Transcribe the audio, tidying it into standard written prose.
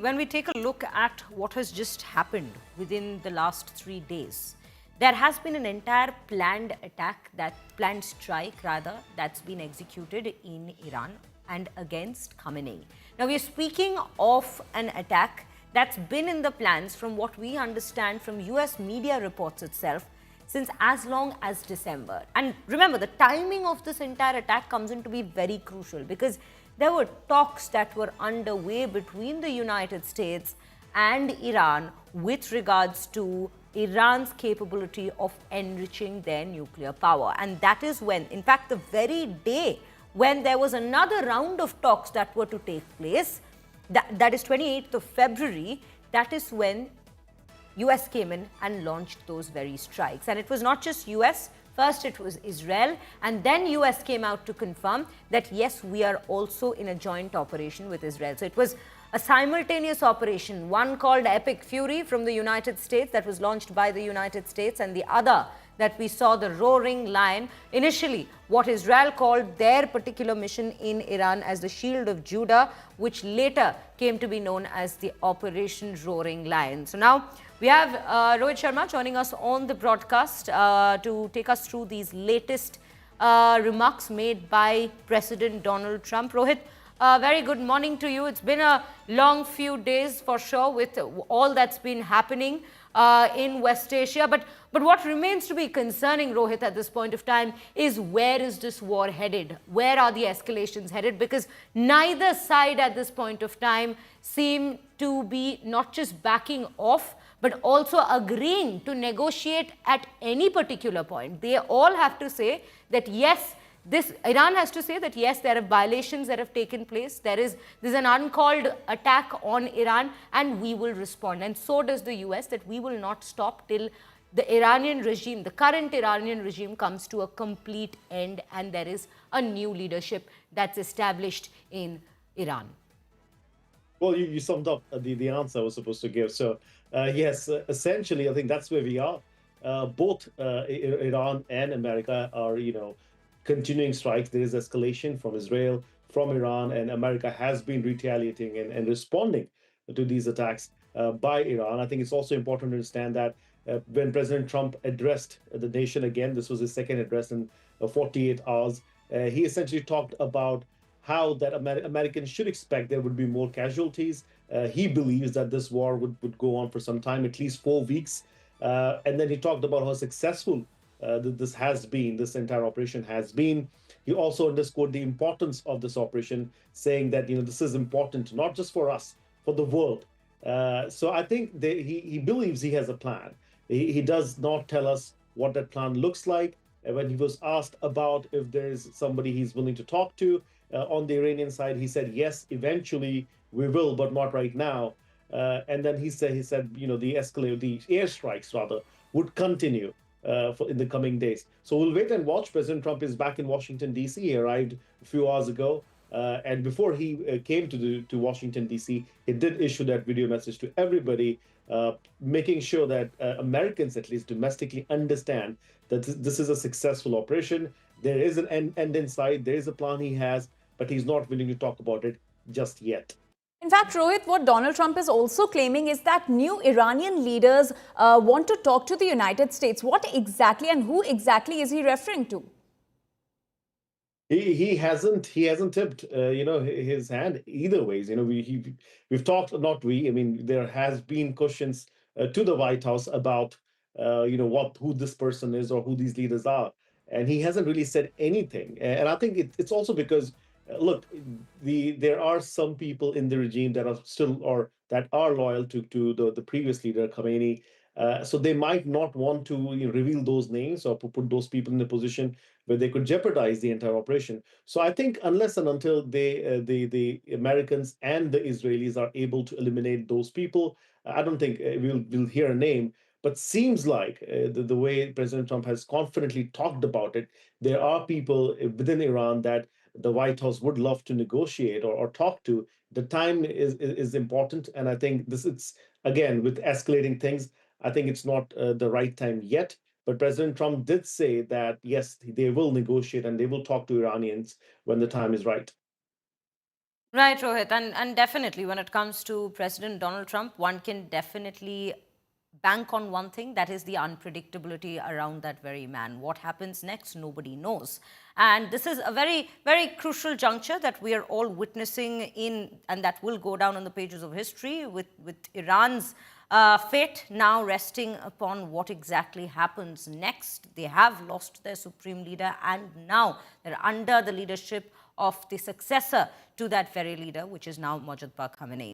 when we take a look at what has just happened within the last 3 days, there has been an entire planned strike rather, that's been executed in Iran and against Khamenei. Now we are speaking of an attack that's been in the plans, from what we understand from US media reports itself, since as long as December. And remember, the timing of this entire attack comes in to be very crucial, because there were talks that were underway between the United States and Iran with regards to Iran's capability of enriching their nuclear power. And that is when, in fact, the very day when there was another round of talks that were to take place, that is 28th of February, that is when US came in and launched those very strikes. And it was not just US. First it was Israel, and then US came out to confirm that yes, we are also in a joint operation with Israel. So it was a simultaneous operation, one called Epic Fury from the United States that was launched by the United States, and the other that we saw, the Roaring Lion, initially what Israel called their particular mission in Iran as the Shield of Judah, which later came to be known as the Operation Roaring Lion. So now we have Rohit Sharma joining us on the broadcast to take us through these latest remarks made by President Donald Trump. Rohit, very good morning to you. It's been a long few days for sure with all that's been happening in West Asia. But what remains to be concerning, Rohit, at this point of time is, where is this war headed? Where are the escalations headed? Because neither side at this point of time seem to be not just backing off, but also agreeing to negotiate at any particular point. They all have to say that yes, Iran has to say that yes, there are violations that have taken place. There's an uncalled attack on Iran, and we will respond. And so does the US, that we will not stop till the Iranian regime, the current Iranian regime, comes to a complete end and there is a new leadership that's established in Iran. Well, you summed up the answer I was supposed to give. So, yes, essentially, I think that's where we are. Both Iran and America are, continuing strikes. There is escalation from Israel, from Iran, and America has been retaliating and responding to these attacks by Iran. I think it's also important to understand that when President Trump addressed the nation again, this was his second address in 48 hours, he essentially talked about how that Americans should expect there would be more casualties. He believes that this war would go on for some time, at least 4 weeks. And then he talked about how successful this entire operation has been. He also underscored the importance of this operation, saying that this is important not just for us, for the world. So I think he believes he has a plan. He does not tell us what that plan looks like. When he was asked about if there's somebody he's willing to talk to on the Iranian side, he said, yes, eventually we will, but not right now. And then he said, the airstrikes rather would continue in the coming days. So we'll wait and watch. President Trump is back in Washington, D.C. He arrived a few hours ago. And before he came to Washington, D.C., he did issue that video message to everybody, making sure that Americans, at least domestically, understand that this is a successful operation. There is an end in sight. There is a plan he has, but he's not willing to talk about it just yet. In fact, Rohit, what Donald Trump is also claiming is that new Iranian leaders want to talk to the United States. What exactly and who exactly is he referring to? He hasn't tipped his hand either ways. We've talked, not we. I mean, there has been questions to the White House about who this person is or who these leaders are, and he hasn't really said anything. And I think it's also because look, there are some people in the regime that are still, or that are loyal to the previous leader, Khamenei. So they might not want to reveal those names or put those people in a position where they could jeopardize the entire operation. So I think unless and until the Americans and the Israelis are able to eliminate those people, I don't think we'll hear a name. But seems like the way President Trump has confidently talked about it, there are people within Iran that the White House would love to negotiate or talk to. The time is important, and I think it's again with escalating things. I think it's not the right time yet. But President Trump did say that yes, they will negotiate and they will talk to Iranians when the time is right. Right, Rohit. And definitely, when it comes to President Donald Trump, one can definitely bank on one thing, that is the unpredictability around that very man. What happens next, nobody knows. And this is a very, very crucial juncture that we are all witnessing in, and that will go down on the pages of history with Iran's fate now resting upon what exactly happens next. They have lost their supreme leader, and now they're under the leadership of the successor to that very leader, which is now Mojtaba Khamenei.